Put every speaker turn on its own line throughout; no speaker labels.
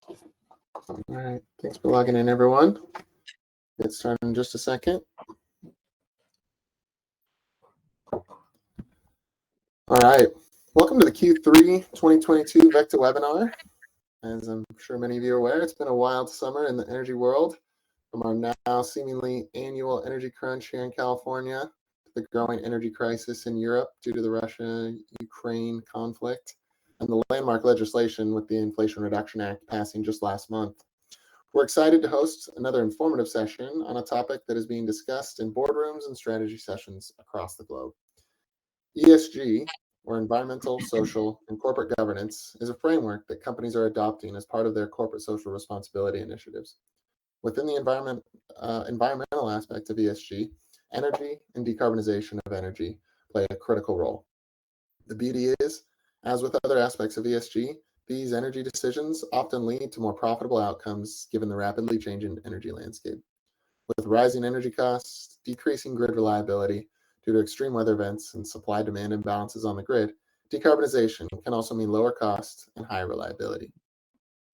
All right, thanks for logging in, everyone. Get started in just a second. All right, welcome to the Q3 2022 VECKTA webinar. As I'm sure many of you are aware, it's been a wild summer in the energy world, from our now seemingly annual energy crunch here in California to the growing energy crisis in Europe due to the Russia-Ukraine conflict, and the landmark legislation with the Inflation Reduction Act passing just last month. We're excited to host another informative session on a topic that is being discussed in boardrooms and strategy sessions across the globe. ESG, or environmental, social, and corporate governance, is a framework that companies are adopting as part of their corporate social responsibility initiatives. Within the environmental aspect of ESG, energy and decarbonization of energy play a critical role. The beauty is, as with other aspects of ESG, these energy decisions often lead to more profitable outcomes given the rapidly changing energy landscape. With rising energy costs, decreasing grid reliability due to extreme weather events and supply-demand imbalances on the grid, decarbonization can also mean lower cost and higher reliability.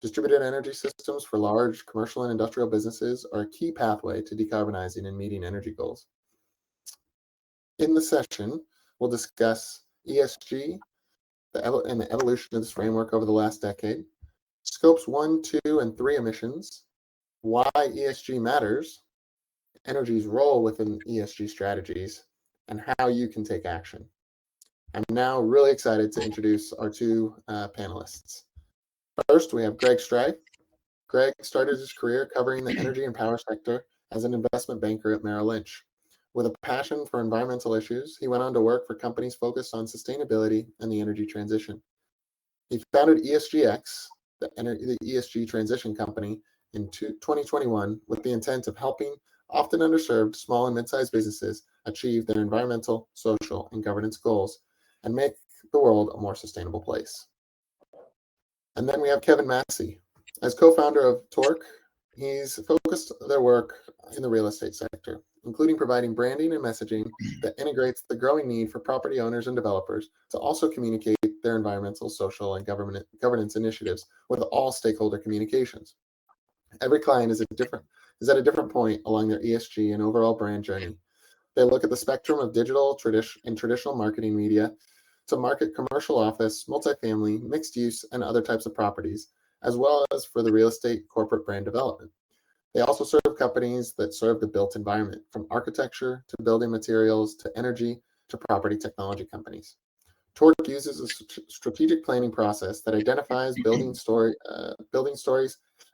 Distributed energy systems for large commercial and industrial businesses are a key pathway to decarbonizing and meeting energy goals. In the session, we'll discuss ESG and the evolution of this framework over the last decade, scopes 1, 2, and 3 emissions, why ESG matters, energy's role within ESG strategies, and how you can take action. I'm now really excited to introduce our two panelists. First, we have Greg Strife. Greg started his career covering the energy and power sector as an investment banker at Merrill Lynch. With a passion for environmental issues, he went on to work for companies focused on sustainability and the energy transition. He founded ESGX, the ESG transition company, in 2021 with the intent of helping often underserved small and mid-sized businesses achieve their environmental, social, and governance goals and make the world a more sustainable place. And then we have Kevin Massey. As co-founder of Torque, he's focused their work in the real estate sector, including providing branding and messaging that integrates the growing need for property owners and developers to also communicate their environmental, social, and governance initiatives with all stakeholder communications. Every client is at a different point along their ESG and overall brand journey. They look at the spectrum of digital and traditional marketing media to market commercial office, multifamily, mixed use, and other types of properties, as well as for the real estate corporate brand development. They also serve companies that serve the built environment, from architecture to building materials to energy to property technology companies. Torque uses a strategic planning process that identifies building stories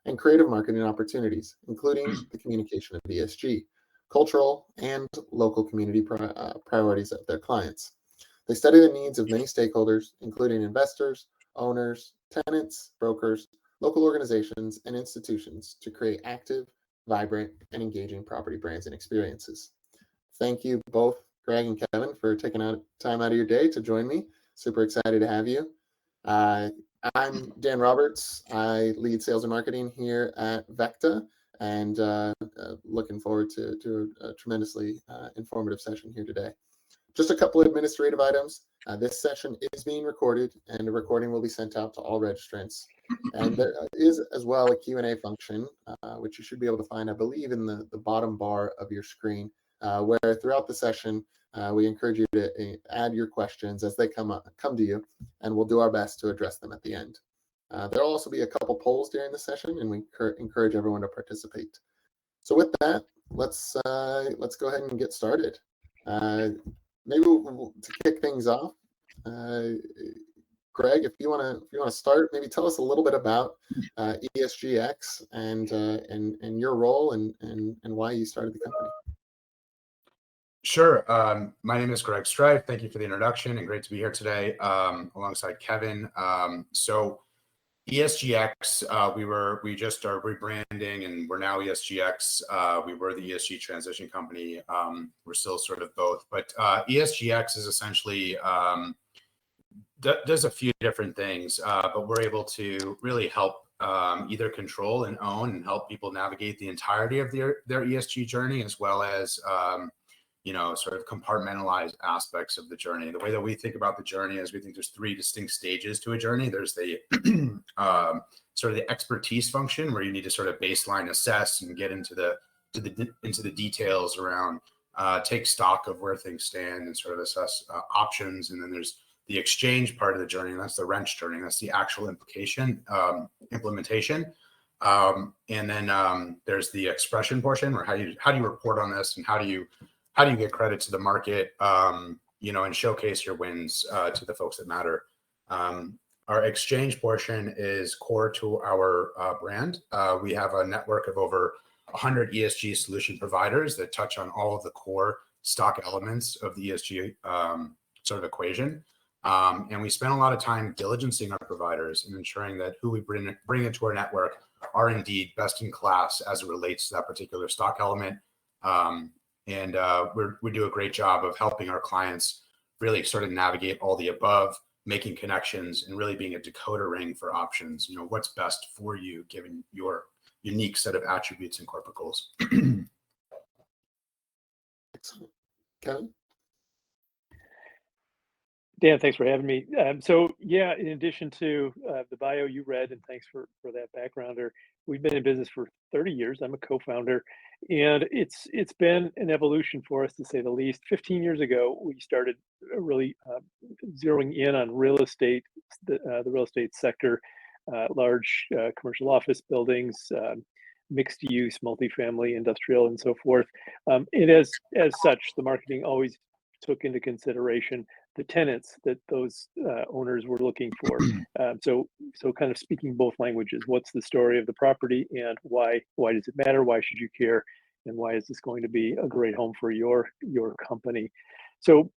and creative marketing opportunities, including the communication of ESG, cultural and local community priorities of their clients. They study the needs of many stakeholders, including investors, owners, tenants, brokers, local organizations, and institutions to create active, vibrant, and engaging property brands and experiences. Thank you both, Greg and Kevin, for taking time out of your day to join me. Super excited to have you. I'm Dan Roberts. I lead sales and marketing here at VECKTA, and looking forward to a tremendously informative session here today. Just a couple of administrative items. This session is being recorded, and the recording will be sent out to all registrants. And there is as well a Q&A function, which you should be able to find, I believe, in the bottom bar of your screen, where throughout the session, we encourage you to add your questions as they come to you, and we'll do our best to address them at the end. There'll also be a couple polls during the session, and we encourage everyone to participate. So with that, let's go ahead and get started. Maybe to kick things off, Greg, if you want to start, maybe tell us a little bit about ESGX and your role and why you started the company.
Sure. My name is Greg Strife. Thank you for the introduction, and great to be here today alongside Kevin. So ESGX, we just are rebranding, and we're now ESGX. We were the ESG transition company. We're still sort of both, but ESGX is essentially does a few different things, but we're able to really help either control and own and help people navigate the entirety of their ESG journey, as well as sort of compartmentalized aspects of the journey. The way that we think about the journey is we think there's 3 distinct stages to a journey. There's the sort of the expertise function where you need to sort of baseline assess and get into the details around take stock of where things stand and sort of assess options. And then there's the exchange part of the journey, and that's the wrench journey. That's the actual implementation. And then there's the expression portion, where how do you report on this, and how do you get credit to the market, and showcase your wins to the folks that matter. Our exchange portion is core to our brand. We have a network of over 100 ESG solution providers that touch on all of the core stock elements of the ESG sort of equation. And we spend a lot of time diligencing our providers and ensuring that who we bring into our network are indeed best in class as it relates to that particular stock element. And we do a great job of helping our clients really sort of navigate all the above, making connections, and really being a decoder ring for options. What's best for you given your unique set of attributes and corporate goals.
Excellent. Kevin?
Dan, thanks for having me. So yeah, in addition to the bio you read, and thanks for that backgrounder, we've been in business for 30 years. I'm a co-founder, and it's been an evolution for us, to say the least. 15 years ago, we started really zeroing in on real estate, the real estate sector, large commercial office buildings, mixed use, multifamily, industrial, and so forth. And as such, the marketing always took into consideration the tenants that those owners were looking for. So kind of speaking both languages. What's the story of the property, and why does it matter? Why should you care? And why is this going to be a great home for your company? So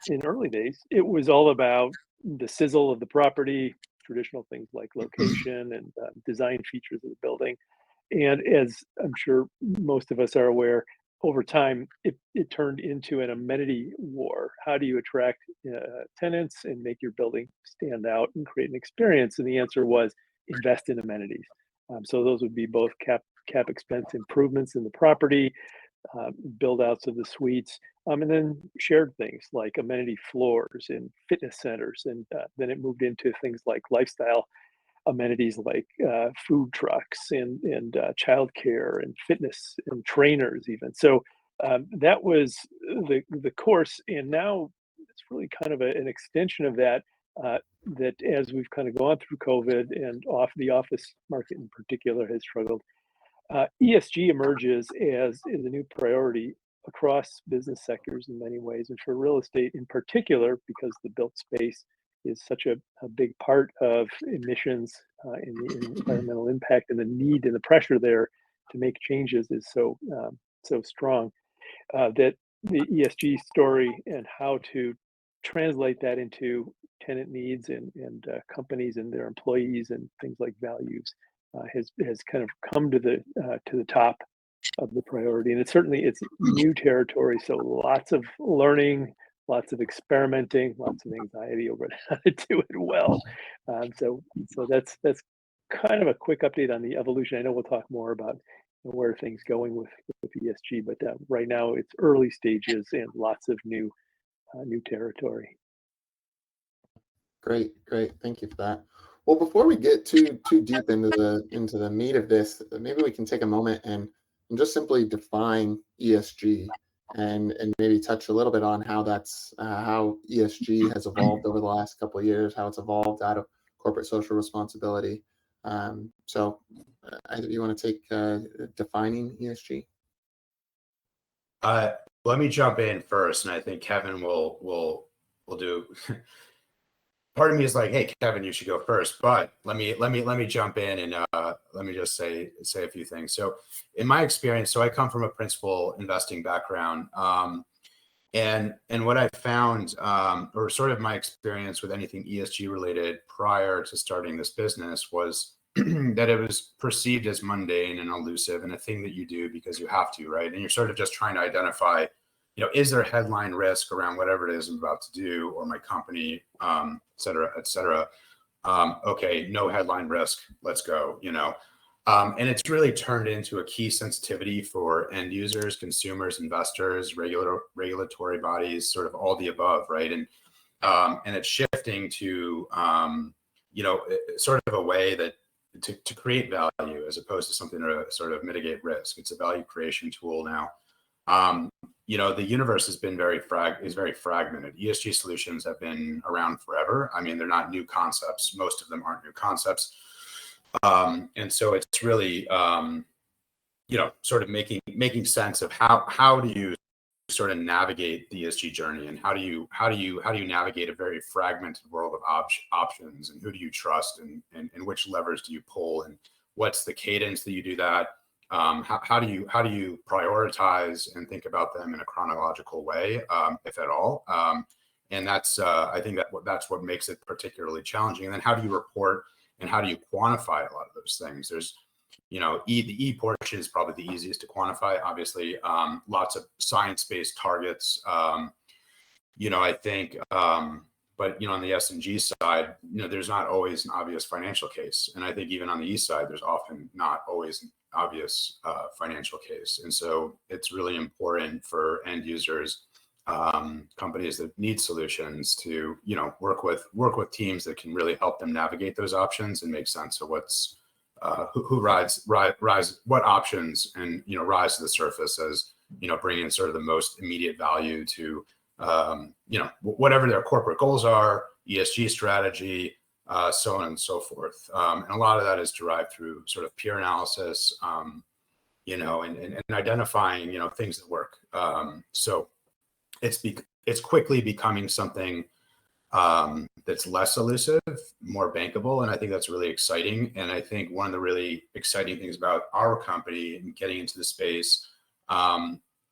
in early days, it was all about the sizzle of the property, traditional things like location and design features of the building. And as I'm sure most of us are aware, over time, it turned into an amenity war. How do you attract tenants and make your building stand out and create an experience? And the answer was invest in amenities. So those would be both cap expense improvements in the property, build outs of the suites, and then shared things like amenity floors and fitness centers. And then it moved into things like lifestyle amenities like food trucks and childcare and fitness and trainers even. So that was the course, and now it's really kind of an extension of that. That as we've kind of gone through COVID and the office market in particular has struggled, ESG emerges as a new priority across business sectors in many ways, and for real estate in particular, because the built space is such a big part of emissions and the environmental impact, and the need and the pressure there to make changes is so strong that the ESG story and how to translate that into tenant needs and companies and their employees and things like values has kind of come to the top of the priority. And it's new territory, so lots of learning, lots of experimenting, lots of anxiety over how to do it well. So that's kind of a quick update on the evolution. I know we'll talk more about where things going with ESG, but right now it's early stages and lots of new territory.
Great. Thank you for that. Well, before we get too deep into the meat of this, maybe we can take a moment and just simply define ESG and maybe touch a little bit on how ESG has evolved over the last couple of years, how it's evolved out of corporate social responsibility. So either you want to take defining ESG?
Let me jump in first, and I think Kevin will do. Part of me is like, hey, Kevin, you should go first, but let me jump in and let me just say a few things. So in my experience, I come from a principal investing background, and what I found, or sort of my experience with anything ESG related prior to starting this business, was that it was perceived as mundane and elusive and a thing that you do because you have to, right? And you're sort of just trying to identify, is there headline risk around whatever it is I'm about to do or my company, et cetera, et cetera. Okay, no headline risk, let's go, and it's really turned into a key sensitivity for end users, consumers, investors, regulatory bodies, sort of all the above, right? And it's shifting to, sort of a way that to create value as opposed to something to sort of mitigate risk. It's a value creation tool now. The universe has been very fragmented. ESG solutions have been around forever. I mean, they're not new concepts. Most of them aren't new concepts. And so it's really, sort of making sense of how do you sort of navigate the ESG journey, and how do you navigate a very fragmented world of options, and who do you trust, and which levers do you pull, and what's the cadence that you do that? How do you prioritize and think about them in a chronological way, if at all? And that's I think that's what makes it particularly challenging. And then how do you report and how do you quantify a lot of those things? There's the E portion is probably the easiest to quantify. Obviously, lots of science-based targets. I think, but on the S&G side, there's not always an obvious financial case, and I think even on the E side, there's often not always an obvious financial case. And so it's really important for end users, companies that need solutions, to work with teams that can really help them navigate those options and make sense of what's who rise what options, and rise to the surface as bringing sort of the most immediate value to whatever their corporate goals are, ESG strategy, so on and so forth. And a lot of that is derived through sort of peer analysis, and identifying things that work. So it's quickly becoming something that's less elusive, more bankable, and I think that's really exciting. And I think one of the really exciting things about our company and getting into the space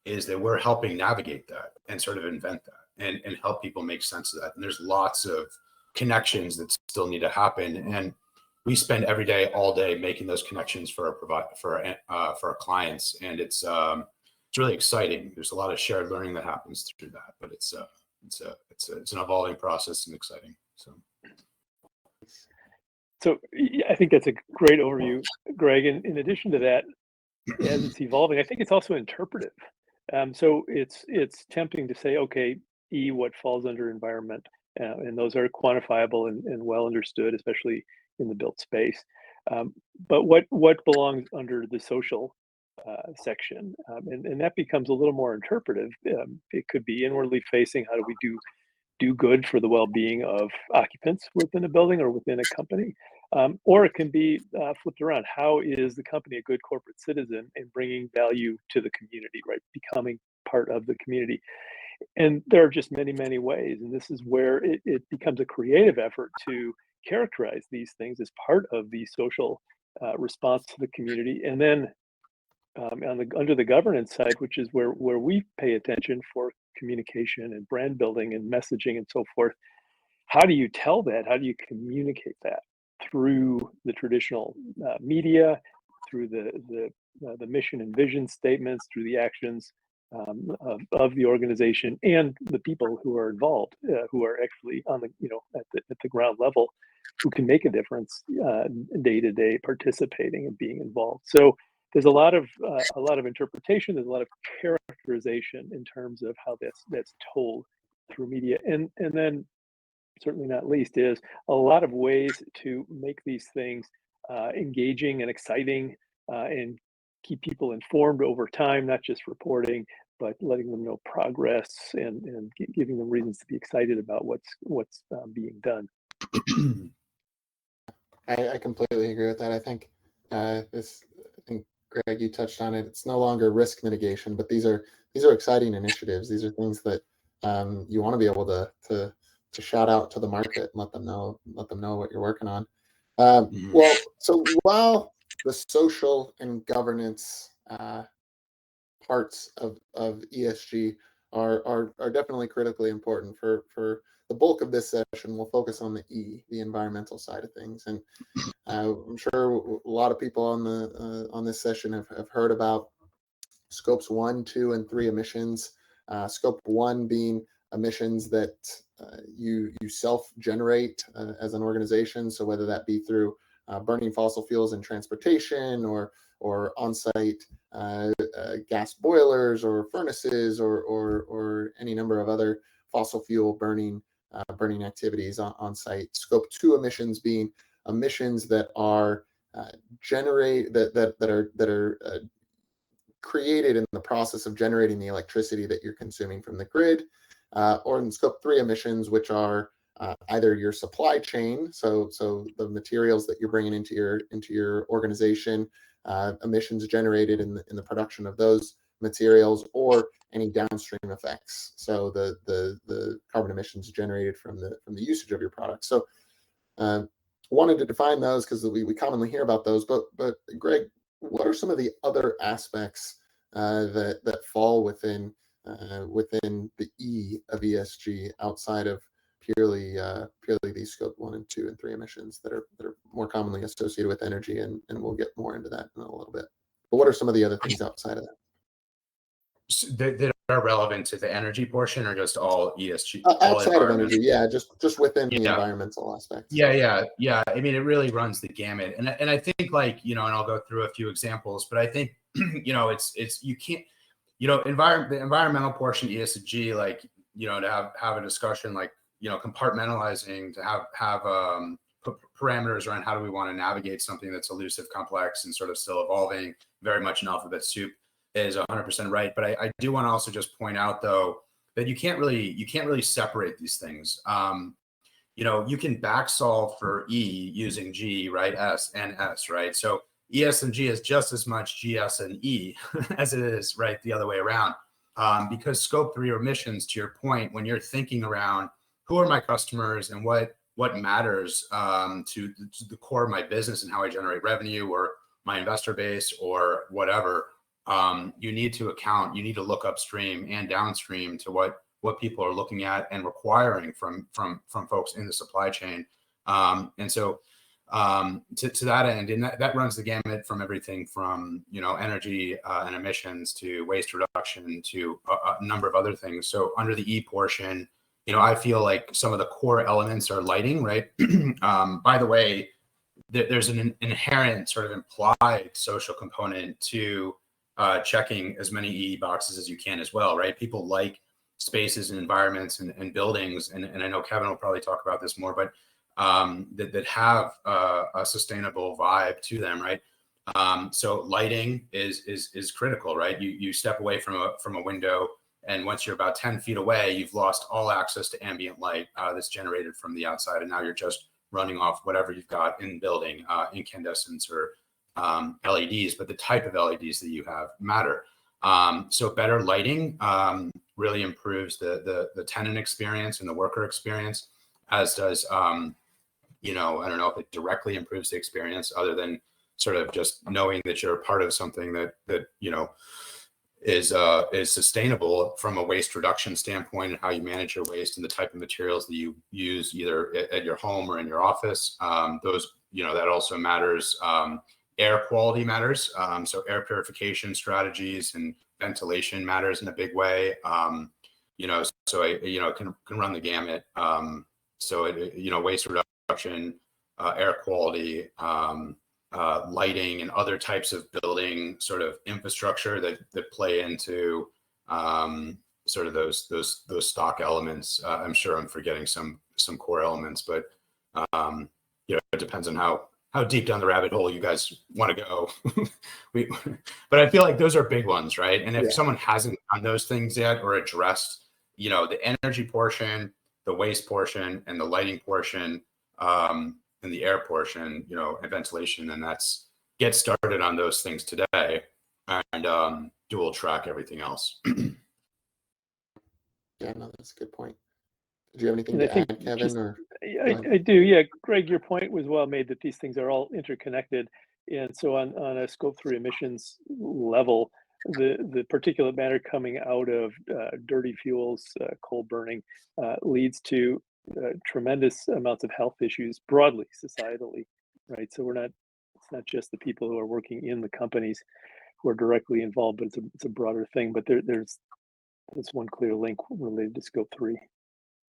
is that we're helping navigate that and sort of invent that and help people make sense of that. And there's lots of connections that still need to happen, and we spend every day, all day, making those connections for our clients, and it's really exciting. There's a lot of shared learning that happens through that, but it's an evolving process and exciting.
So I think that's a great overview, Greg. And in addition to that, as it's evolving, I think it's also interpretive. So it's tempting to say, okay, E, what falls under environment, and those are quantifiable and well understood, especially in the built space. But what belongs under the social section, and that becomes a little more interpretive. It could be inwardly facing. How do we do good for the well-being of occupants within a building or within a company? Or it can be flipped around. How is the company a good corporate citizen and bringing value to the community, right? Becoming part of the community. And there are just many, many ways. And this is where it becomes a creative effort to characterize these things as part of the social response to the community. And then under the governance side, which is where we pay attention for communication and brand building and messaging and so forth, how do you tell that? How do you communicate that through the traditional media, through the mission and vision statements, through the actions of the organization and the people who are involved, who are actually on the at the ground level, who can make a difference day to day, participating and being involved. So there's a lot of interpretation. There's a lot of characterization in terms of how that's told through media, and then certainly not least is a lot of ways to make these things engaging and exciting, and keep people informed over time, not just reporting, but letting them know progress and giving them reasons to be excited about what's being done.
I completely agree with that. I think Greg, you touched on it. It's no longer risk mitigation, but these are exciting initiatives. These are things that you want to be able to shout out to the market and let them know what you're working on. Well, so while the social and governance parts of ESG are definitely critically important for the bulk of this session, we'll focus on the E, the environmental side of things. And I'm sure a lot of people on this session have heard about scopes 1, 2, and 3 emissions. Scope 1 being emissions that you self-generate as an organization. So whether that be through burning fossil fuels in transportation or on-site gas boilers or furnaces or any number of other fossil fuel burning burning activities on site. Scope 2 emissions being emissions that are created in the process of generating the electricity that you're consuming from the grid, or in Scope 3 emissions, which are either your supply chain, so the materials that you're bringing into your organization, emissions generated in the production of those materials, or any downstream effects, so the carbon emissions generated from the usage of your product. So wanted to define those because we commonly hear about those, but Greg, what are some of the other aspects that fall within the E of ESG outside of purely these Scope 1 and 2 and 3 emissions that are more commonly associated with energy, and we'll get more into that in a little bit. But what are some of the other things outside of that?
That are relevant to the energy portion, or just all ESG?
Outside of energy, yeah, just within the environmental aspects.
Yeah. I mean, it really runs the gamut, and I think, like, and I'll go through a few examples, but I think it's you can't, the environmental portion ESG, like, to have a discussion, like, compartmentalizing, to have parameters around how do we want to navigate something that's elusive, complex, and sort of still evolving, very much an alphabet soup, is 100% right. But I do want to also just point out, though, that you can't really separate these things. You can back solve for E using G, right? S and S, right? So ES and G is just as much GS and E as it is, right, the other way around. Because Scope 3 emissions, to your point, when you're thinking around who are my customers and what matters to the core of my business and how I generate revenue, or my investor base, or whatever, you need to look upstream and downstream to what people are looking at and requiring from folks in the supply chain. And so to that end, and that runs the gamut from everything from, energy and emissions to waste reduction to a number of other things. So under the E portion, I feel like some of the core elements are lighting, right? By the way, there's an inherent sort of implied social component to checking as many E boxes as you can as well, right? People like spaces and environments and buildings, and I know Kevin will probably talk about this more, but that have a sustainable vibe to them, right? So lighting is critical, right? You step away from a window, and once you're about 10 feet away, you've lost all access to ambient light that's generated from the outside, and now you're just running off whatever you've got in building, incandescents or LEDs, but the type of LEDs that you have matter. So better lighting really improves the tenant experience and the worker experience, as does, I don't know if it directly improves the experience, other than sort of just knowing that you're a part of something that is sustainable from a waste reduction standpoint, and how you manage your waste and the type of materials that you use either at your home or in your office. Those, that also matters. Air quality matters. So air purification strategies and ventilation matters in a big way. So it can run the gamut. Waste reduction, air quality, lighting, and other types of building sort of infrastructure that play into sort of those stock elements. I'm sure I'm forgetting some core elements, but it depends on how deep down the rabbit hole you guys want to go. But I feel like those are big ones, right? And if someone hasn't done those things yet, or addressed, the energy portion, the waste portion, and the lighting portion, and the air portion, and ventilation, then get started on those things today, and dual track everything else.
Yeah, no, that's a good point. Do you have anything to add, Kevin?
I do. Yeah, Greg, your point was well made, that these things are all interconnected. And so on a Scope 3 emissions level, the particulate matter coming out of dirty fuels, coal burning, leads to tremendous amounts of health issues broadly, societally, right? So it's not just the people who are working in the companies who are directly involved, but it's a broader thing. But there's one clear link related to Scope 3.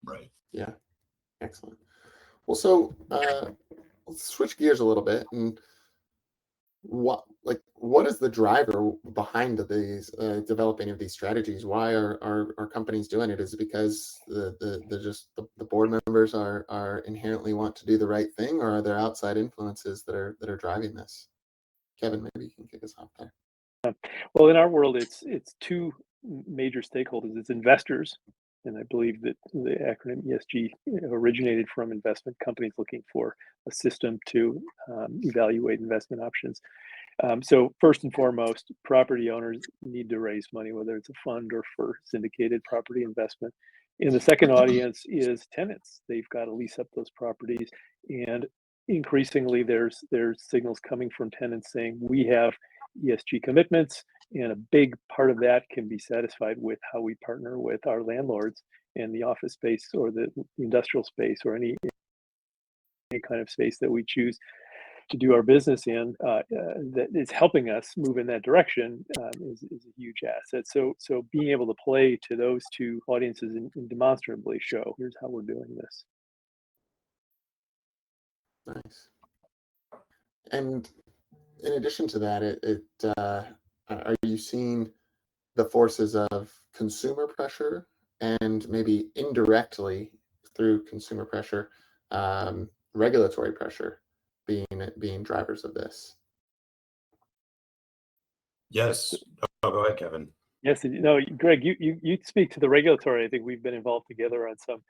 Right.
Yeah. Excellent. Well, so let's switch gears a little bit, and what is the driver behind these developing of these strategies? Why are companies doing it? Is it because the board members are inherently want to do the right thing, or are there outside influences that are driving this? Kevin, maybe you can kick us off there.
Well, in our world, it's two major stakeholders. It's investors, and I believe that the acronym ESG originated from investment companies looking for a system to evaluate investment options. So first and foremost, property owners need to raise money, whether it's a fund or for syndicated property investment. And the second audience is tenants. They've got to lease up those properties, and increasingly there's signals coming from tenants saying we have ESG commitments, and a big part of that can be satisfied with how we partner with our landlords in the office space or the industrial space or any kind of space that we choose to do our business in, that is helping us move in that direction, is a huge asset. So being able to play to those two audiences and demonstrably show, here's how we're doing this.
Nice. And in addition to that, are you seeing the forces of consumer pressure and maybe indirectly through consumer pressure, regulatory pressure being drivers of this?
Yes. Oh, go ahead, Kevin.
Yes, no, Greg, you speak to the regulatory. I think we've been involved together on some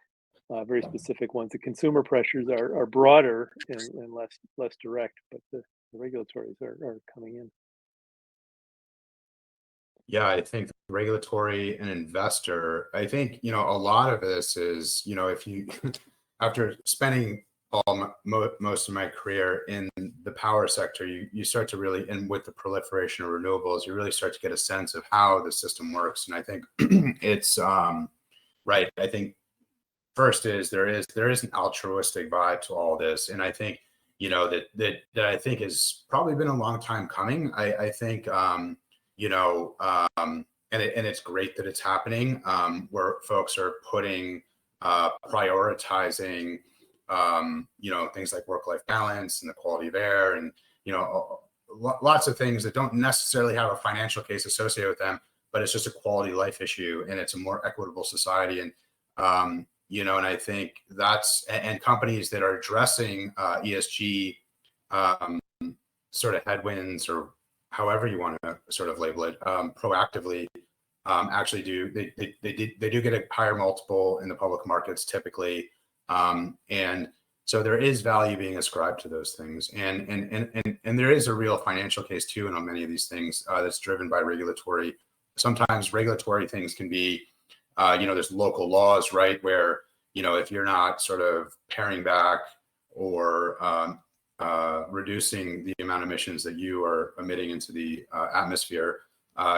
very specific ones. The consumer pressures are broader and less direct, but the regulatories are coming in.
Yeah, I think regulatory and investor, I think, a lot of this is, if you, after spending most of my career in the power sector, you start to really, and with the proliferation of renewables, you really start to get a sense of how the system works. And I think it's right. I think first is there is an altruistic vibe to all this. And I think, that I think has probably been a long time coming. I think, and it's great that it's happening, where folks are prioritizing, things like work-life balance and the quality of air, and lots of things that don't necessarily have a financial case associated with them, but it's just a quality of life issue, and it's a more equitable society. And and I think and companies that are addressing ESG sort of headwinds, or however you want to sort of label it, proactively, actually they do get a higher multiple in the public markets typically, and so there is value being ascribed to those things, and there is a real financial case too, and on many of these things that's driven by regulatory. Sometimes regulatory things can be, there's local laws, right, where if you're not sort of paring back or reducing the amount of emissions that you are emitting into the atmosphere,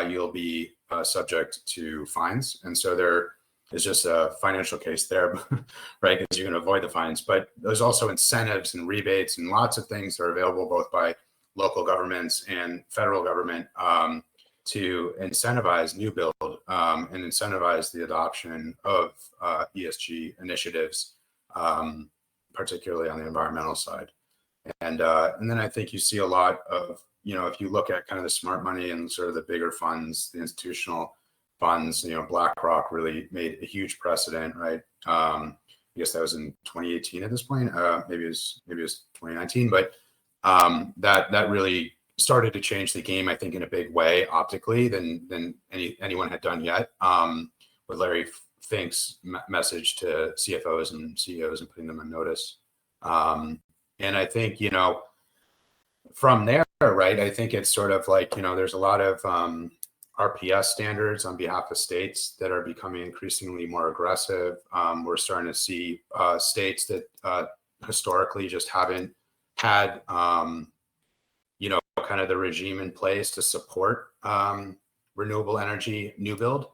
you'll be subject to fines. And so there is just a financial case there, right, because you're going to avoid the fines. But there's also incentives and rebates and lots of things that are available both by local governments and federal government to incentivize new build and incentivize the adoption of ESG initiatives, particularly on the environmental side. And then I think you see a lot of, if you look at kind of the smart money and sort of the bigger funds, the institutional funds, BlackRock really made a huge precedent, right? I guess that was in 2018 at this point. Maybe it was 2019, but that really started to change the game, I think, in a big way optically than anyone had done yet, with Larry Fink's message to CFOs and CEOs and putting them on notice. And I think, from there, right, I think it's sort of like, there's a lot of RPS standards on behalf of states that are becoming increasingly more aggressive. We're starting to see states that historically just haven't had, kind of the regime in place to support renewable energy new build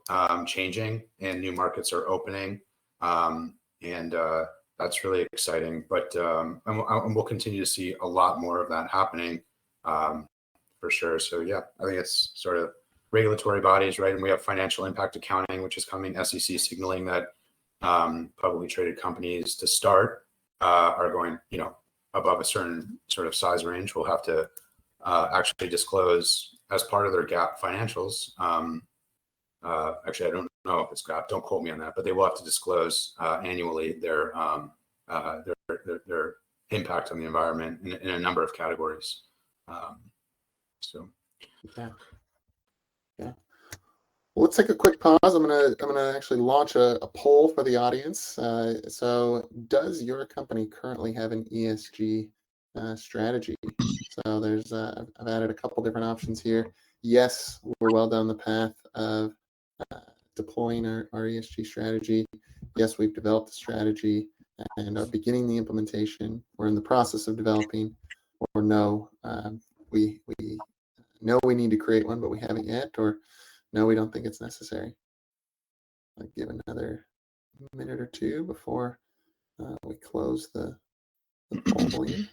changing, and new markets are opening. And that's really exciting, but and we'll continue to see a lot more of that happening for sure. So yeah, I think it's sort of regulatory bodies, right? And we have financial impact accounting, which is coming, SEC signaling that publicly traded companies to start are going, above a certain sort of size range, will have to actually disclose as part of their GAAP financials, actually, I don't know if it's GAAP, don't quote me on that, but they will have to disclose annually their impact on the environment in a number of categories. So
Yeah. Yeah. Well, let's take a quick pause. I'm gonna actually launch a poll for the audience. So, does your company currently have an ESG strategy? So there's I've added a couple different options here. Yes, we're well down the path of deploying our ESG strategy. Yes, we've developed the strategy and are beginning the implementation. We're in the process of developing. Or no, we know we need to create one, but we haven't yet. Or no, we don't think it's necessary. I'll give another minute or two before we close the polling.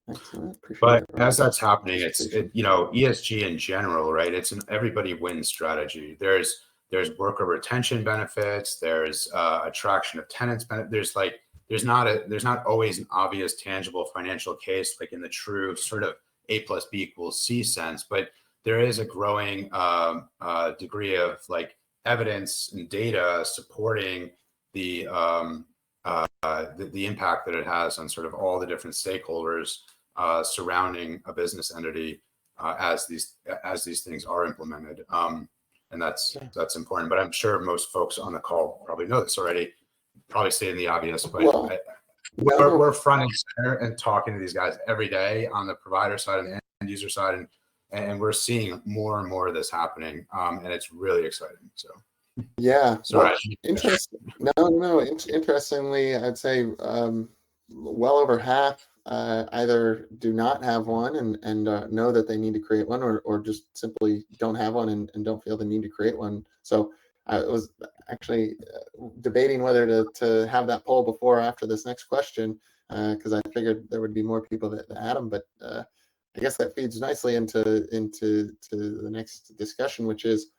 Excellent. Appreciate
but
it.
as that's happening, it's ESG in general, right? It's an everybody wins strategy. There's worker retention benefits. There's attraction of tenants benefits. There's not always an obvious tangible financial case like in the true sort of A plus B equals C sense, but there is a growing degree of like evidence and data supporting the impact that it has on sort of all the different stakeholders surrounding a business entity as these things are implemented. And that's important. But I'm sure most folks on the call probably know this already, probably stating the obvious, but we're front and center and talking to these guys every day on the provider side and the end user side, and we're seeing more and more of this happening, and it's really exciting. So
yeah,
sorry.
Interesting. No. Interestingly, I'd say well over half either do not have one and know that they need to create one, or just simply don't have one and don't feel the need to create one. So I was actually debating whether to have that poll before or after this next question, because I figured there would be more people that had them. But I guess that feeds nicely into the next discussion, which is,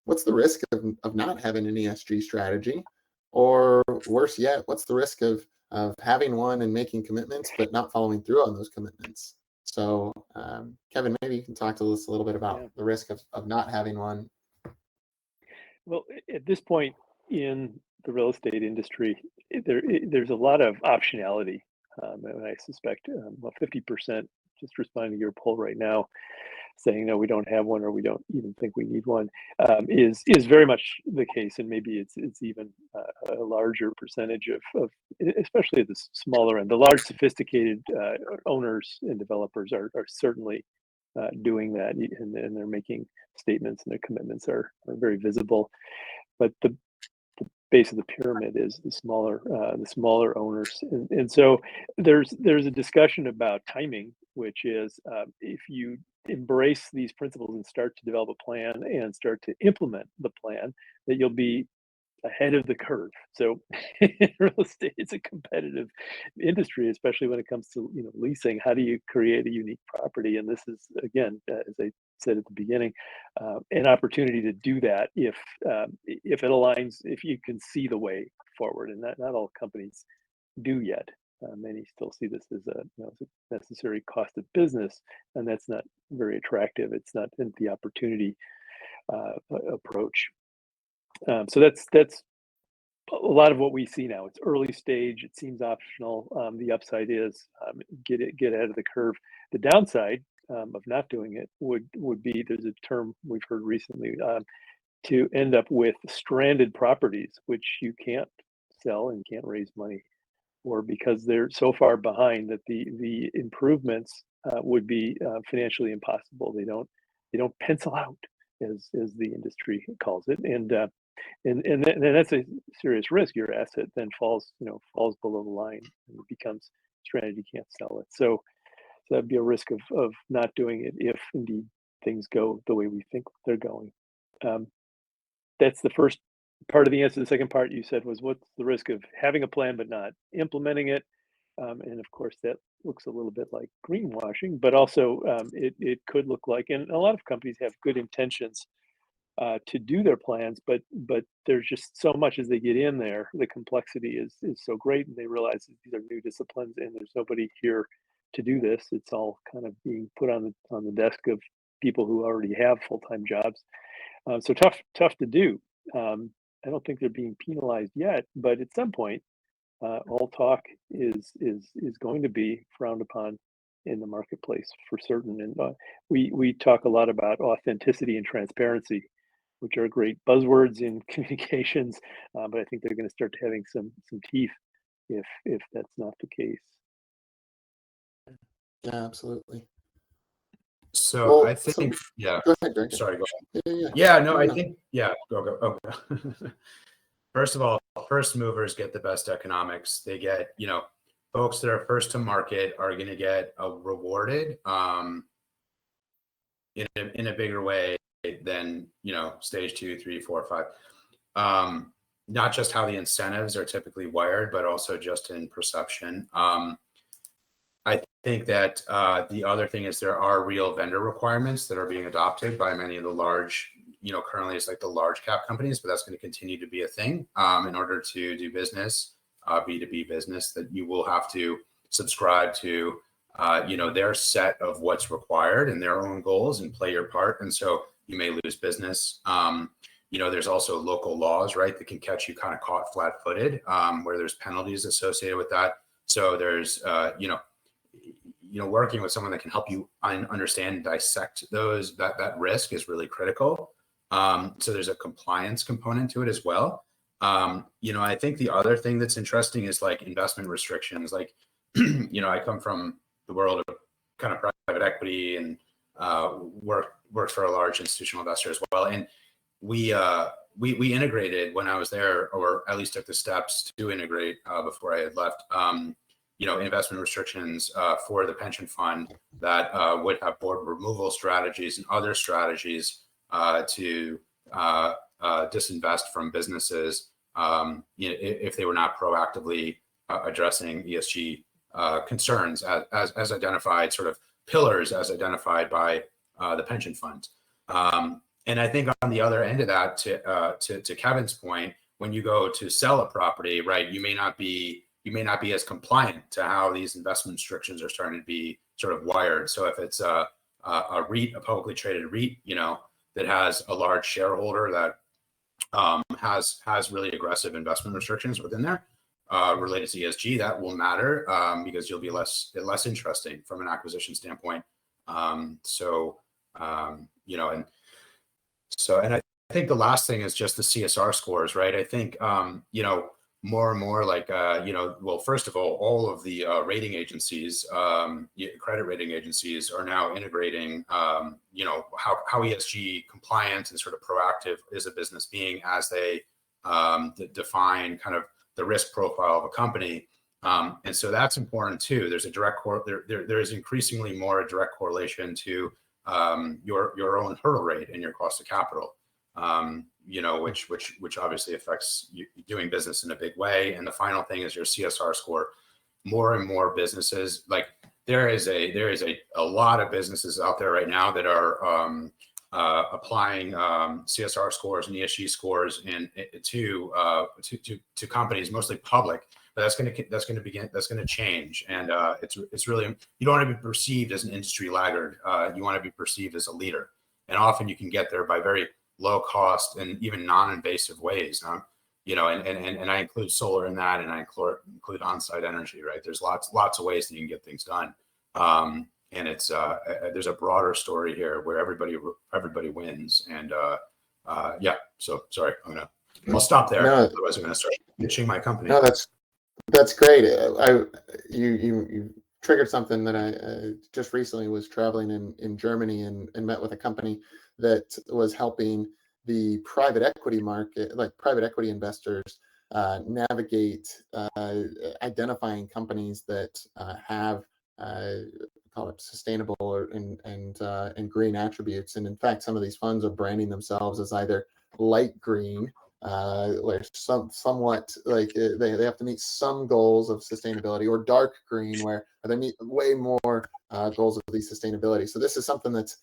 what's the risk of not having an ESG strategy? Or worse yet, what's the risk of having one and making commitments but not following through on those commitments? So Kevin, maybe you can talk to us a little bit about the risk of not having one.
Well, at this point in the real estate industry, there's a lot of optionality. And I suspect 50%, just responding to your poll right now, saying no, we don't have one, or we don't even think we need one, is very much the case, and maybe it's even a larger percentage of especially at the smaller end. The large, sophisticated owners and developers are certainly doing that, and they're making statements, and their commitments are very visible. But the base of the pyramid is the smaller owners, and so there's a discussion about timing, which is if you embrace these principles and start to develop a plan and start to implement the plan, that you'll be ahead of the curve. So real estate is a competitive industry, especially when it comes to leasing. How do you create a unique property? And this is, again, as I said at the beginning, an opportunity to do that if it aligns, if you can see the way forward. And not all companies do yet. Many still see this as a necessary cost of business, and that's not very attractive. It's not in the opportunity approach. So that's a lot of what we see now. It's early stage. It seems optional. The upside is get ahead of the curve. The downside of not doing it would be, there's a term we've heard recently, to end up with stranded properties, which you can't sell and can't raise money, or because they're so far behind that the improvements would be financially impossible. They don't pencil out, as the industry calls it, and that's a serious risk. Your asset then falls below the line, and it becomes stranded. You can't sell it. So that'd be a risk of not doing it if indeed things go the way we think they're going. That's the first part of the answer. The second part you said was, what's the risk of having a plan but not implementing it? And of course, that looks a little bit like greenwashing, but also it could look like, and a lot of companies have good intentions to do their plans, but there's just so much as they get in there. The complexity is so great, and they realize that these are new disciplines, and there's nobody here to do this. It's all kind of being put on the desk of people who already have full-time jobs. So tough to do. I don't think they're being penalized yet, but at some point, all talk is going to be frowned upon in the marketplace for certain. And we talk a lot about authenticity and transparency, which are great buzzwords in communications, but I think they're going to start having some teeth if that's not the case.
Yeah, absolutely.
So
Well,
I think, yeah,
go ahead, Greg.
sorry, go ahead.
Yeah.
Yeah, no, I
No.
think, yeah, go. First of all, first movers get the best economics. They get, folks that are first to market are going to get rewarded in a bigger way than, stage 2, 3, 4, 5. Not just how the incentives are typically wired, but also just in perception. I think that the other thing is there are real vendor requirements that are being adopted by many of the large, currently it's like the large cap companies, but that's going to continue to be a thing in order to do business, B2B business, that you will have to subscribe to, their set of what's required and their own goals and play your part. And so you may lose business. There's also local laws, right, that can catch you kind of caught flat-footed, where there's penalties associated with that. So there's, working with someone that can help you understand and dissect that risk is really critical. So there's a compliance component to it as well. I think the other thing that's interesting is like investment restrictions. Like, I come from the world of kind of private equity and worked for a large institutional investor as well. And we integrated when I was there, or at least took the steps to integrate before I had left. Investment restrictions for the pension fund that would have board removal strategies and other strategies to disinvest from businesses if they were not proactively addressing ESG concerns as identified, sort of pillars as identified by the pension fund. And I think on the other end of that, to Kevin's point, when you go to sell a property, right, you may not be as compliant to how these investment restrictions are starting to be sort of wired. So if it's a REIT, a publicly traded REIT, that has a large shareholder that has really aggressive investment restrictions within there related to ESG, that will matter because you'll be less interesting from an acquisition standpoint. And I think the last thing is just the CSR scores, right? I think, more and more like, well, first of all of the rating agencies, credit rating agencies are now integrating, how ESG compliant and sort of proactive is a business being as they define kind of the risk profile of a company. And so that's important too. There's a direct there is increasingly more a direct correlation to your own hurdle rate and your cost of capital. Which obviously affects you doing business in a big way. And the final thing is your CSR score. More and more businesses, like there is a lot of businesses out there right now that are applying CSR scores and ESG scores to companies, mostly public. But that's going to change, and it's really, you don't want to be perceived as an industry laggard. You want to be perceived as a leader, and often you can get there by very low cost and even non-invasive ways. And I include solar in that, and I include on-site energy. Right? There's lots of ways that you can get things done, and it's there's a broader story here where everybody wins. And so sorry, I'll stop there.
No,
otherwise I'm going to start pitching my company.
No, that's great. You triggered something that I just recently was traveling in Germany and met with a company that was helping the private equity market, like private equity investors, navigate identifying companies that have call it sustainable and green attributes. And in fact, some of these funds are branding themselves as either light green, like somewhat like they have to meet some goals of sustainability, or dark green, where they meet way more goals of the sustainability. So this is something that's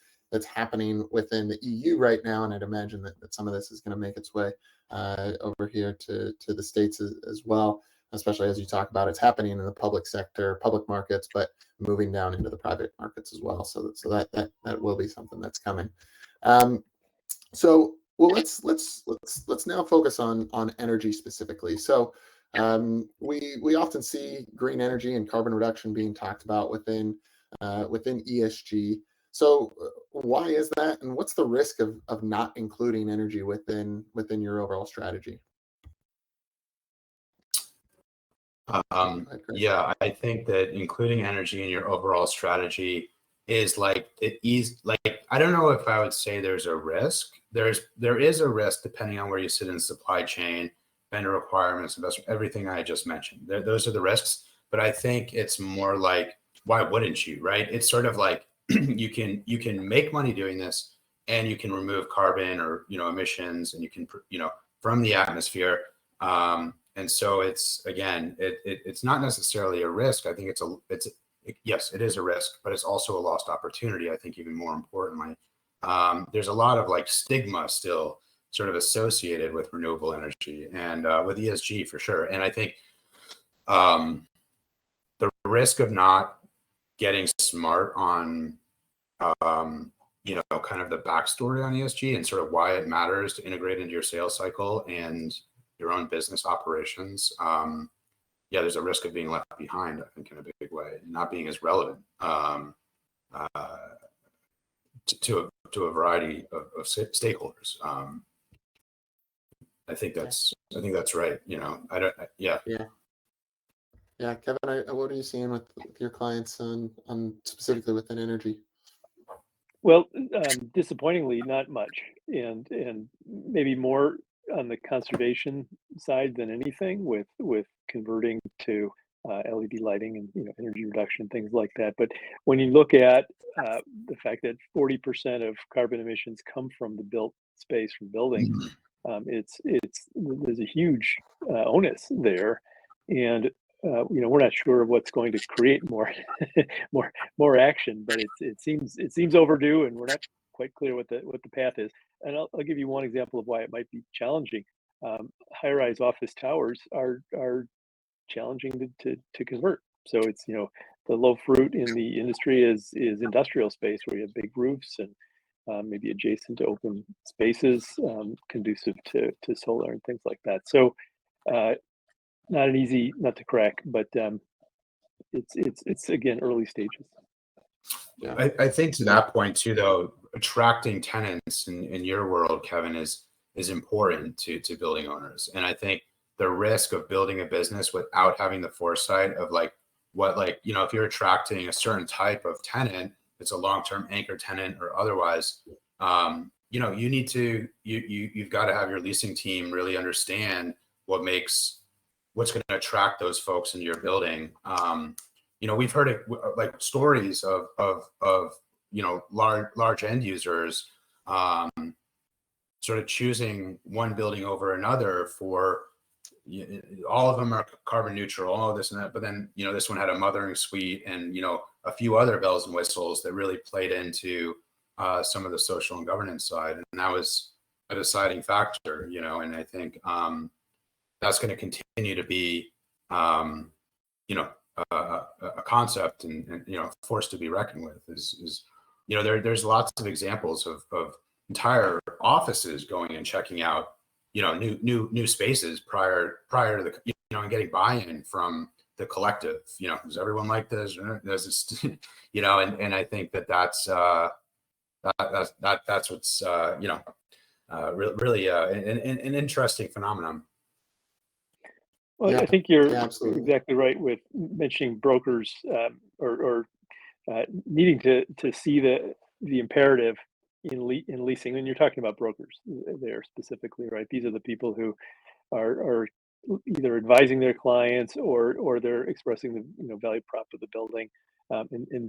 happening within the EU right now, and I'd imagine that some of this is going to make its way over here to the States as well. especially as you talk about, it's happening in the public sector, public markets, but moving down into the private markets as well. So that will be something that's coming. So well, let's now focus on energy specifically. So we often see green energy and carbon reduction being talked about within ESG. So why is that, and what's the risk of not including energy within your overall strategy?
Yeah, I think that including energy in your overall strategy is like I don't know if I would say there's a risk. There is a risk depending on where you sit in the supply chain, vendor requirements, investment, everything I just mentioned. Those are the risks. But I think it's more like, why wouldn't you, right? It's sort of like you can make money doing this, and you can remove carbon or emissions, and you can from the atmosphere. And so it's, again, it's not necessarily a risk. I think yes, it is a risk, but it's also a lost opportunity. I think even more importantly, there's a lot of like stigma still sort of associated with renewable energy and with ESG for sure. And I think the risk of not getting smart on, kind of the backstory on ESG and sort of why it matters to integrate into your sales cycle and your own business operations. There's a risk of being left behind, I think, in a big way, not being as relevant to a variety of stakeholders. I think that's right.
Yeah, Kevin, what are you seeing with your clients on specifically within energy?
Well, disappointingly, not much, and maybe more on the conservation side than anything, with converting to LED lighting and energy reduction, things like that. But when you look at the fact that 40% of carbon emissions come from the built space, from building, there's a huge onus there, and we're not sure what's going to create more action, but it seems overdue, and we're not quite clear what the path is. And I'll give you one example of why it might be challenging. High-rise office towers are challenging to convert. So it's the low fruit in the industry is industrial space, where you have big roofs and maybe adjacent to open spaces, conducive to solar and things like that. So not an easy nut to crack, but it's again early stages.
Yeah, I think to that point too, though, attracting tenants in your world, Kevin, is important to building owners. And I think the risk of building a business without having the foresight of if you're attracting a certain type of tenant, it's a long-term anchor tenant or otherwise, you've got to have your leasing team really understand what's going to attract those folks into your building. We've heard it like stories of large end users sort of choosing one building over another for all of them are carbon neutral, all of this and that, but then this one had a mothering suite and a few other bells and whistles that really played into some of the social and governance side, and that was a deciding factor. And I think that's going to continue to be a concept and a force to be reckoned with. There's lots of examples of entire offices going and checking out new spaces prior to the and getting buy-in from the collective. Does everyone like this? Does this, and I think that's what's really an interesting phenomenon.
Well, yeah, I think you're exactly right with mentioning brokers or needing to see the imperative in leasing. And you're talking about brokers there specifically, right? These are the people who are either advising their clients or they're expressing the value prop of the building, and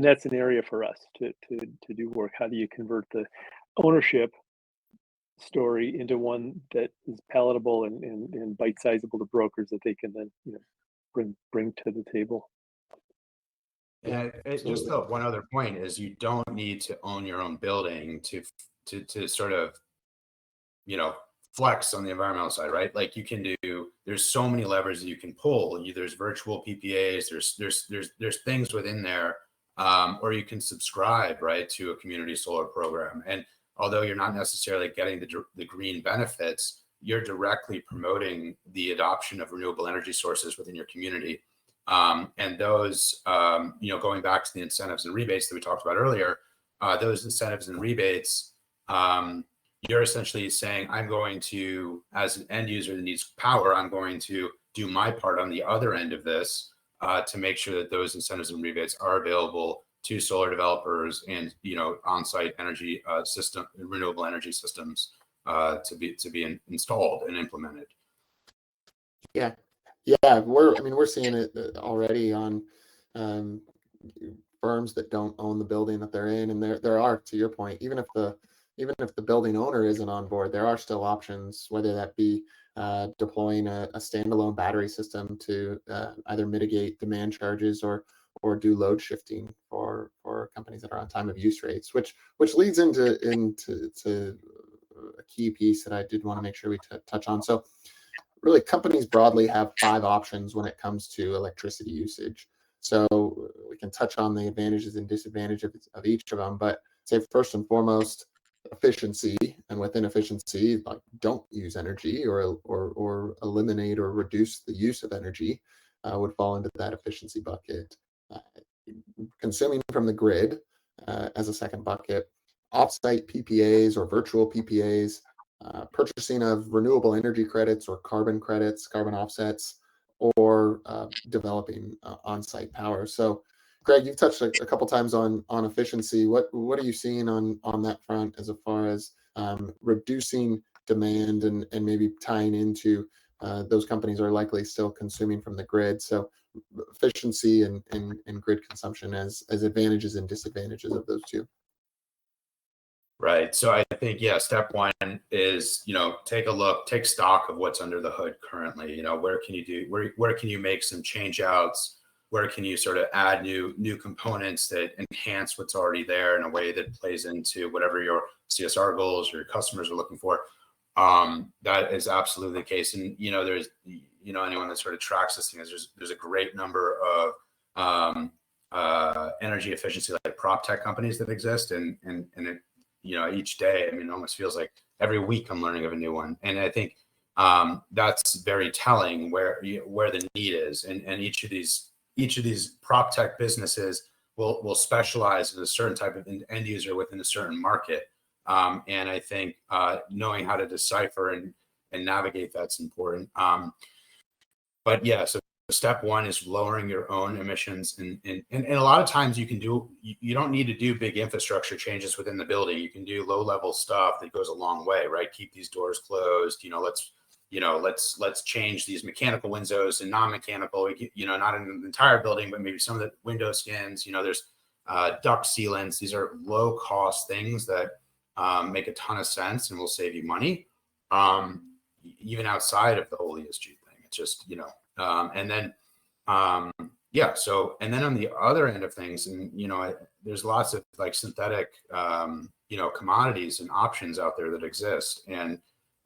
that's an area for us to do work. How do you convert the ownership story into one that is palatable and bite-sizable to brokers that they can then bring to the table?
And just one other point is, you don't need to own your own building to sort of flex on the environmental side, right? Like you can do, there's so many levers that you can pull. There's virtual PPAs, there's things within there, or you can subscribe, right, to a community solar program. And although you're not necessarily getting the green benefits, you're directly promoting the adoption of renewable energy sources within your community. And those, going back to the incentives and rebates that we talked about earlier, those incentives and rebates, you're essentially saying, I'm going to, as an end user that needs power, I'm going to do my part on the other end of this to make sure that those incentives and rebates are available to solar developers and on-site energy system, renewable energy systems to be installed and implemented.
Yeah, we're seeing it already on firms that don't own the building that they're in, and there are, to your point, even if the building owner isn't on board, there are still options, whether that be deploying a standalone battery system to either mitigate demand charges or do load shifting for companies that are on time of use rates, which leads into a key piece that I did want to make sure we touch on. So really, companies broadly have 5 options when it comes to electricity usage. So we can touch on the advantages and disadvantages of each of them, but say first and foremost, efficiency, and within efficiency, like don't use energy or eliminate or reduce the use of energy would fall into that efficiency bucket. Consuming from the grid as a second bucket, offsite PPAs or virtual PPAs, purchasing of renewable energy credits or carbon credits, carbon offsets, or developing on-site power. So, Greg, you've touched a couple times on efficiency. What are you seeing on that front as far as reducing demand and maybe tying into those companies are likely still consuming from the grid? So efficiency and grid consumption as advantages and disadvantages of those two.
Right. So I think, step one is, take stock of what's under the hood currently. Where can you make some change outs? Where can you sort of add new components that enhance what's already there in a way that plays into whatever your CSR goals or your customers are looking for? That is absolutely the case. And, there's, anyone that sort of tracks this thing, there's a great number of energy efficiency, like prop tech companies that exist. And it, each day, it almost feels like every week I'm learning of a new one. And I think that's very telling where the need is. And each of these prop tech businesses will specialize in a certain type of end user within a certain market. And I think knowing how to decipher and navigate that's important. But yeah, so step one is lowering your own emissions. And a lot of times you don't need to do big infrastructure changes within the building. You can do low level stuff that goes a long way, right? Keep these doors closed, let's change these mechanical windows and non-mechanical, not in the entire building, but maybe some of the window skins, there's duct sealants. These are low cost things that make a ton of sense and will save you money, even outside of the whole ESG thing. It's just, and then on the other end of things, and there's lots of like synthetic commodities and options out there that exist. And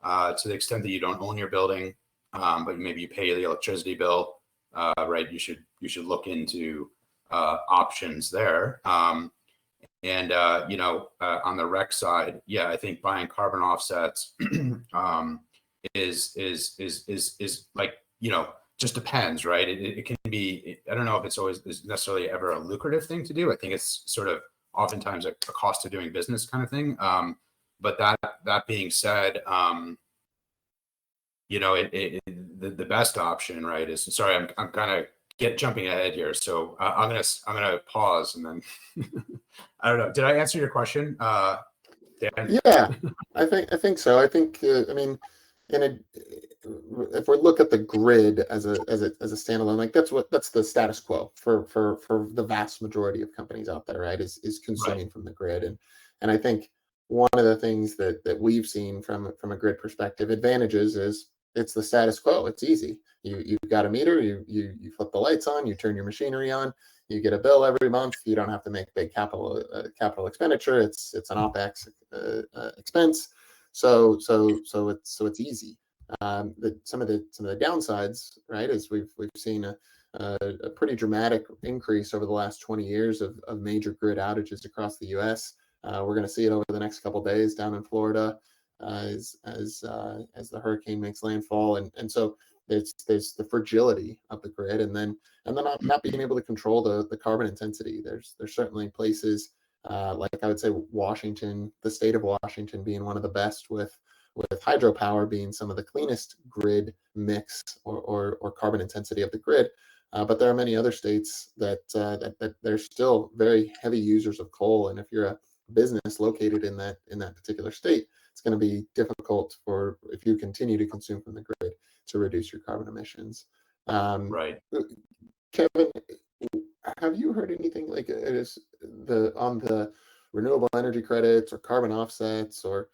to the extent that you don't own your building, but maybe you pay the electricity bill, right, you should look into options there. On the rec side, I think buying carbon offsets is like, just depends, right? It can be, I don't know if it's always necessarily ever a lucrative thing to do. I think it's sort of oftentimes a cost of doing business kind of thing. But that being said, the best option, right, is, sorry, I'm kind of jumping ahead here. So I'm gonna pause and then I don't know. Did I answer your question, Dan?
Yeah, I think so. I think if we look at the grid as a standalone, like that's the status quo for the vast majority of companies out there, right? Is consuming from the grid, and I think one of the things that we've seen from a grid perspective, advantages is it's the status quo. It's easy. You've got a meter. You flip the lights on. You turn your machinery on. You get a bill every month. You don't have to make big capital expenditure. It's an OpEx expense. So it's easy. Some of the downsides, right, is we've seen a pretty dramatic increase over the last 20 years of major grid outages across the U.S. We're going to see it over the next couple of days down in Florida as the hurricane makes landfall, and so there's the fragility of the grid, and then not being able to control the carbon intensity. There's certainly places like I would say Washington, the state of Washington being one of the best with hydropower being some of the cleanest grid mix or carbon intensity of the grid. But there are many other states that they're still very heavy users of coal. And if you're a business located in that particular state, it's going to be difficult if you continue to consume from the grid to reduce your carbon emissions.
Right.
Kevin, have you heard anything like on the renewable energy credits or carbon offsets or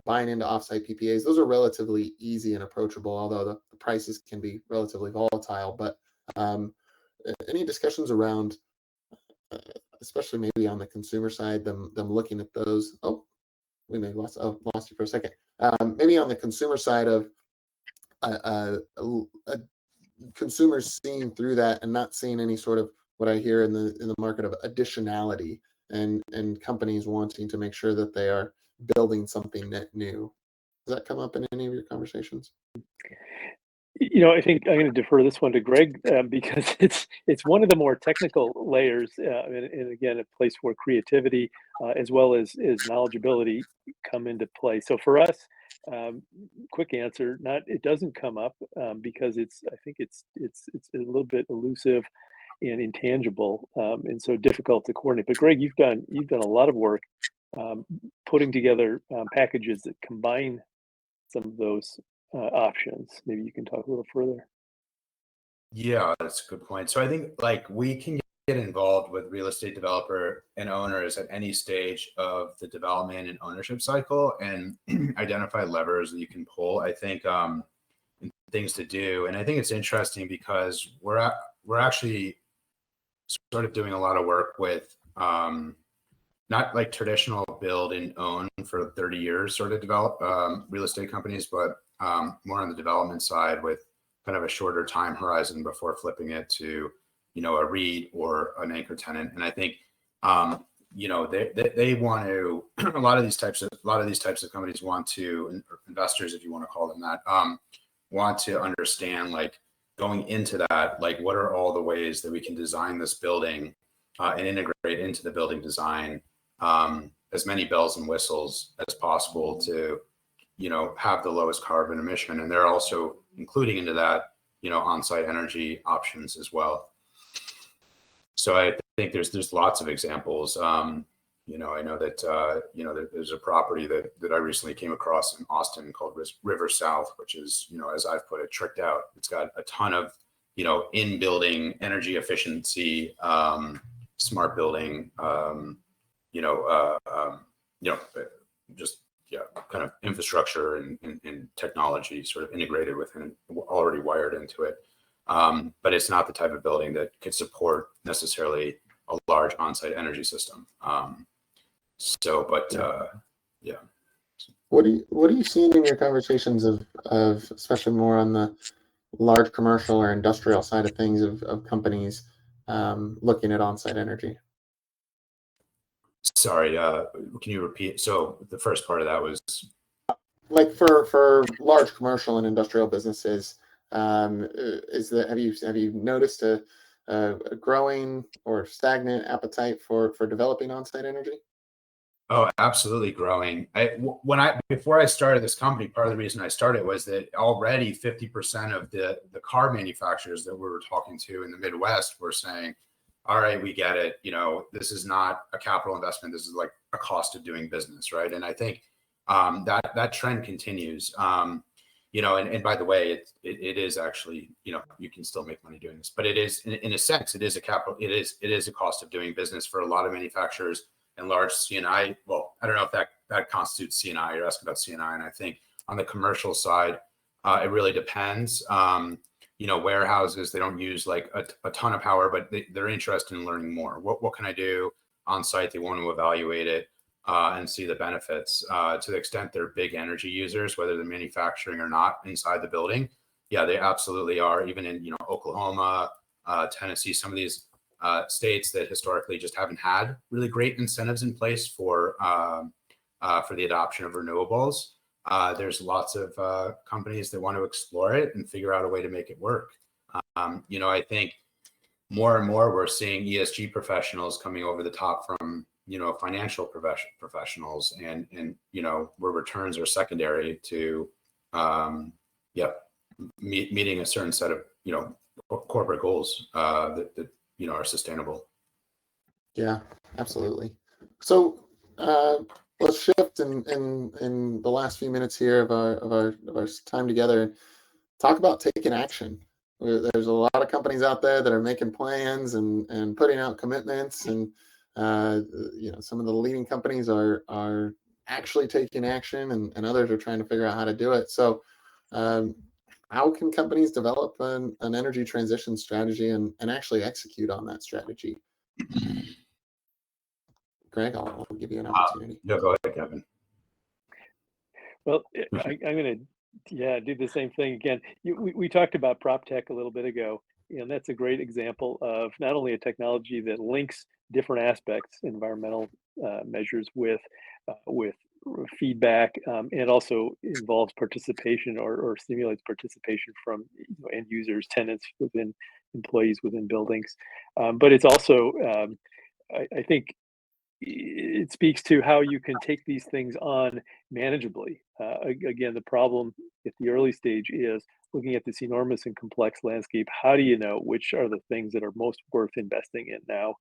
buying into offsite PPAs? Those are relatively easy and approachable, although the prices can be relatively volatile. But any discussions around, especially maybe on the consumer side, them looking at those? Oh, we may have lost you for a second. Maybe on the consumer side of consumers seeing through that and not seeing any sort of what I hear in the market of additionality and companies wanting to make sure that they are building something net new. Does that come up in any of your conversations?
I think I'm going to defer this one to Greg because it's one of the more technical layers, and again, a place where creativity as well as knowledgeability come into play. So for us, quick answer: it doesn't come up because I think it's a little bit elusive and intangible, and so difficult to coordinate. But Greg, you've done a lot of work putting together packages that combine some of those options. Maybe you can talk a little further.
Yeah, that's a good point. So I think we can get involved with real estate developer and owners at any stage of the development and ownership cycle and identify levers that you can pull. I think things to do, and I think it's interesting because we're actually sort of doing a lot of work with not like traditional build and own for 30 years sort of develop real estate companies, but more on the development side with kind of a shorter time horizon before flipping it to, a REIT or an anchor tenant. And I think, they want to, a lot of these types of companies want to, investors, if you want to call them that, want to understand, going into that, what are all the ways that we can design this building and integrate into the building design as many bells and whistles as possible to, have the lowest carbon emission. And they're also including into that, on-site energy options as well. So I think there's lots of examples. I know that, there's a property that I recently came across in Austin called River South, which is, as I've put it, tricked out. It's got a ton of, in-building energy efficiency, smart building, just kind of infrastructure and technology sort of integrated within, already wired into it. But it's not the type of building that could support necessarily a large on-site energy system. Yeah.
What are you seeing in your conversations of especially more on the large commercial or industrial side of things of companies looking at on-site energy?
Sorry, can you repeat? So the first part of that was
for large commercial and industrial businesses. Have you noticed a growing or stagnant appetite for developing on-site energy?
Oh, absolutely growing. Before I started this company, part of the reason I started was that already 50% of the car manufacturers that we were talking to in the Midwest were saying, all right, we get it. This is not a capital investment. This is like a cost of doing business, right? And I think that trend continues. And by the way, it is actually, you can still make money doing this, but it is in a sense, it is a cost of doing business for a lot of manufacturers and large C&I. Well, I don't know if that constitutes C&I. You're asking about C&I, and I think on the commercial side, it really depends. Warehouses, they don't use a ton of power, but they're interested in learning more. What can I do on site? They want to evaluate it. and see the benefits. To the extent they're big energy users, whether they're manufacturing or not inside the building, yeah, they absolutely are. Even in Oklahoma, Tennessee, some of these states that historically just haven't had really great incentives in place for the adoption of renewables. There's lots of companies that want to explore it and figure out a way to make it work. I think more and more we're seeing ESG professionals coming over the top from financial professionals, and where returns are secondary to meeting a certain set of corporate goals that are sustainable.
Yeah, absolutely. So let's shift in the last few minutes here of our time together and talk about taking action. There's a lot of companies out there that are making plans and putting out commitments, and some of the leading companies are actually taking action, and others are trying to figure out how to do it. So how can companies develop an energy transition strategy and actually execute on that strategy? Greg, I'll give you an opportunity.
No, go ahead, Kevin.
Well, I'm going to do the same thing again. We talked about prop tech a little bit ago, and that's a great example of not only a technology that links different aspects, environmental measures with feedback, and also involves participation or stimulates participation from end users, tenants within employees within buildings. But it's also, I think, it speaks to how you can take these things on manageably. Again, the problem at the early stage is looking at this enormous and complex landscape. How do you know which are the things that are most worth investing in now?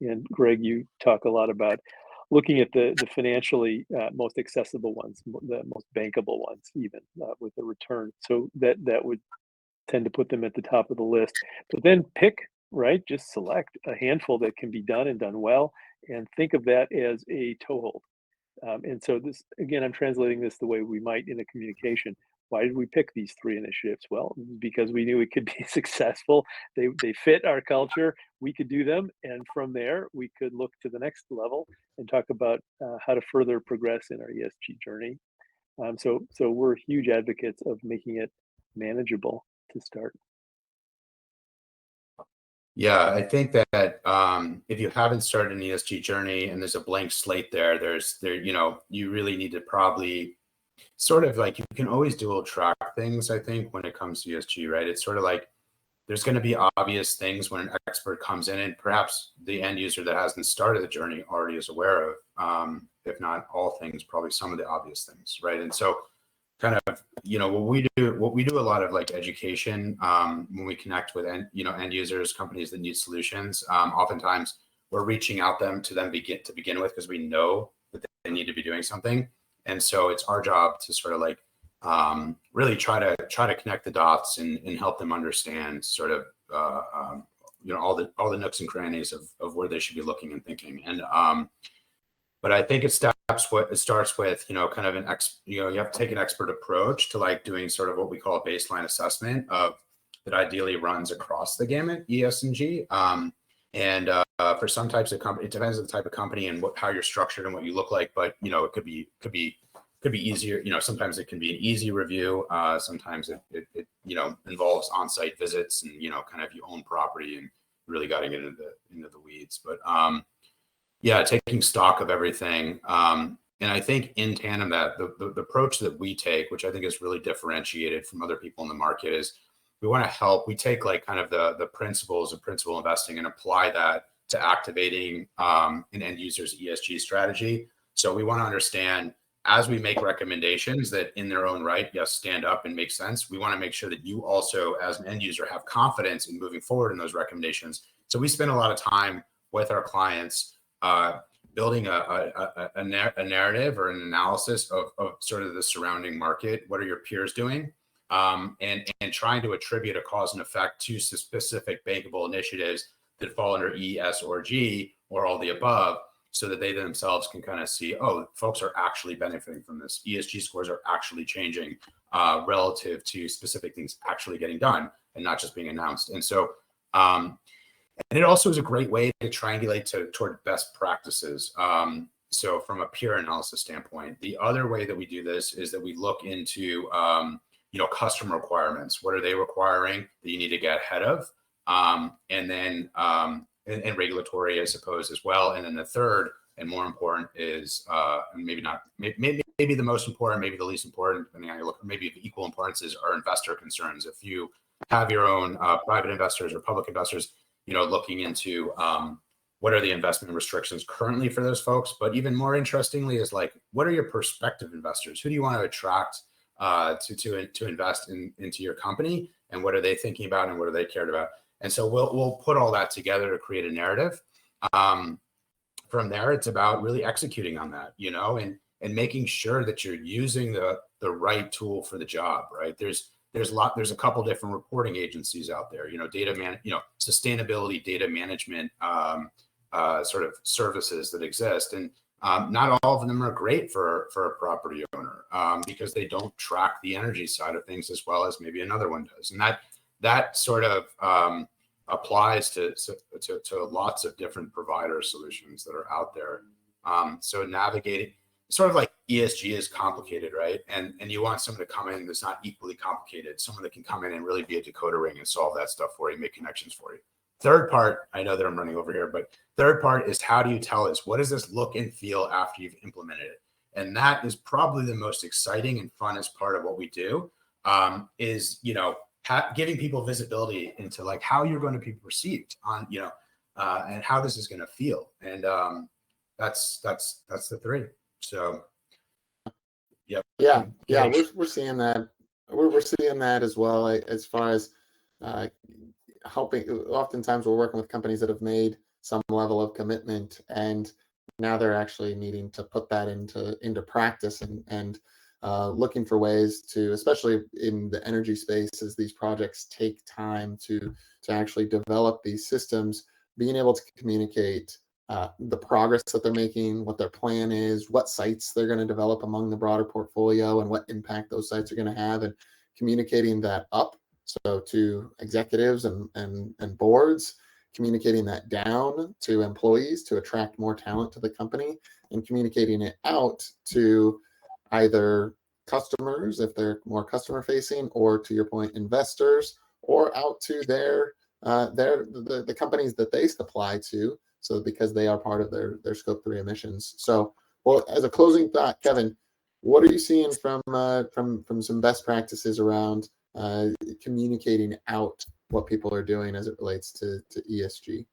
And Greg, you talk a lot about looking at the financially most accessible ones, the most bankable ones, even with a return. So that would tend to put them at the top of the list. But then pick, right? Just select a handful that can be done and done well, and think of that as a toehold. And so this, again, I'm translating this the way we might in a communication. Why did we pick these 3 initiatives? Well, because we knew it could be successful. They fit our culture. We could do them. And from there, we could look to the next level and talk about how to further progress in our ESG journey. So we're huge advocates of making it manageable to start.
Yeah, I think that if you haven't started an ESG journey and there's a blank slate there, you really need to probably sort of like, you can always dual track things, I think, when it comes to ESG, right? It's sort of like there's going to be obvious things when an expert comes in, and perhaps the end user that hasn't started the journey already is aware of, if not all things, probably some of the obvious things, right? And so kind of, what we do a lot of like education when we connect with end users, companies that need solutions. Oftentimes we're reaching out to them to begin with, because we know that they need to be doing something. And so it's our job to sort of like really try to connect the dots and help them understand sort of all the nooks and crannies of where they should be looking and thinking. And but I think it starts with kind of you have to take an expert approach to like doing sort of what we call a baseline assessment that ideally runs across the gamut, ES and G. And for some types of company, it depends on the type of company and how you're structured and what you look like. But it could be easier. Sometimes it can be an easy review. Sometimes it involves on-site visits and kind of you own property and really got to get into the weeds. But yeah, taking stock of everything. And I think in tandem that the approach that we take, which I think is really differentiated from other people in the market, is we want to help. We take like kind of the principles of principal investing and apply that to activating an end user's ESG strategy. So we want to understand, as we make recommendations that in their own right, yes, stand up and make sense, we want to make sure that you also, as an end user, have confidence in moving forward in those recommendations. So we spend a lot of time with our clients building a narrative or an analysis of sort of the surrounding market. What are your peers doing? And trying to attribute a cause and effect to specific bankable initiatives that fall under E, S, or G, or all the above, so that they themselves can kind of see, oh, folks are actually benefiting from this. ESG scores are actually changing relative to specific things actually getting done and not just being announced. And so, and it also is a great way to triangulate toward best practices. So from a peer analysis standpoint, the other way that we do this is that we look into, customer requirements. What are they requiring that you need to get ahead of? And then, and regulatory, I suppose, as well. And then the third and more important is, maybe the most important, maybe the least important, depending on how you look, maybe of equal importance, is our investor concerns. If you have your own private investors or public investors, looking into what are the investment restrictions currently for those folks, but even more interestingly is like, what are your prospective investors? Who do you want to attract to invest into your company, and what are they thinking about, and what are they cared about? And so we'll put all that together to create a narrative. From there, it's about really executing on that, and making sure that you're using the right tool for the job, right? There's a couple different reporting agencies out there, sustainability data management sort of services that exist, and not all of them are great for a property owner because they don't track the energy side of things as well as maybe another one does, and that sort of applies to lots of different provider solutions that are out there. So navigating, sort of like ESG is complicated, right? And you want someone to come in that's not equally complicated, someone that can come in and really be a decoder ring and solve that stuff for you, make connections for you. Third part, I know that I'm running over here, but third part is, how do you tell us, what does this look and feel after you've implemented it? And that is probably the most exciting and funnest part of what we do, is, giving people visibility into like how you're going to be perceived on, and how this is going to feel. And that's the three. So, yep.
Yeah. We're seeing that. We're seeing that as well, as far as helping. Oftentimes we're working with companies that have made some level of commitment, and now they're actually needing to put that into practice, and looking for ways to, especially in the energy space, as these projects take time to actually develop these systems, being able to communicate the progress that they're making, what their plan is, what sites they're going to develop among the broader portfolio, and what impact those sites are going to have, and communicating that up, so to executives and boards, communicating that down to employees to attract more talent to the company, and communicating it out to either customers, if they're more customer facing, or to your point, investors, or out to the companies that they supply to, so because they are part of their scope 3 emissions. So, well, as a closing thought, Kevin, what are you seeing from some best practices around communicating out what people are doing as it relates to ESG?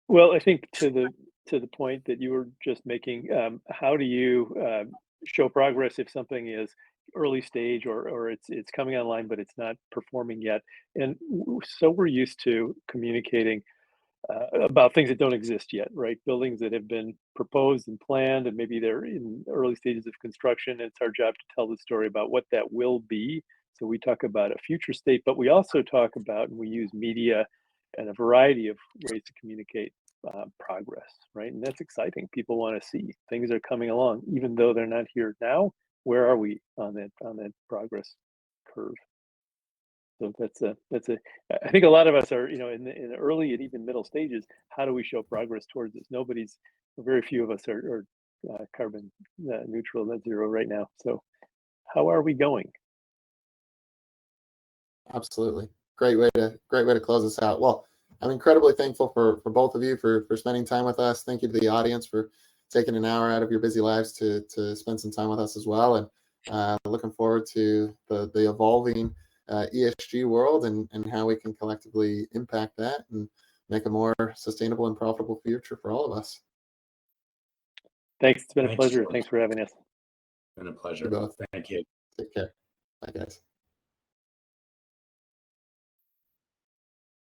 Well, I think to the point that you were just making, how do you show progress if something is early stage, or it's coming online but it's not performing yet? And so we're used to communicating about things that don't exist yet, right? Buildings that have been proposed and planned, and maybe they're in early stages of construction. It's our job to tell the story about what that will be. So we talk about a future state, but we also talk about, and we use media and a variety of ways to communicate progress, right? And that's exciting. People want to see things are coming along, even though they're not here now. Where are we on that progress curve? So I think a lot of us are, in the early and even middle stages. How do we show progress towards this? Very few of us are carbon neutral, net zero right now. So how are we going?
Absolutely. Great way to close this out. Well, I'm incredibly thankful for both of you for spending time with us. Thank you to the audience for taking an hour out of your busy lives to spend some time with us as well. And looking forward to the evolving ESG world, and how we can collectively impact that and make a more sustainable and profitable future for all of us.
Thanks. It's been a pleasure. Thanks for having us.
It's been a pleasure.
You both.
Thank you.
Take care. Bye, guys.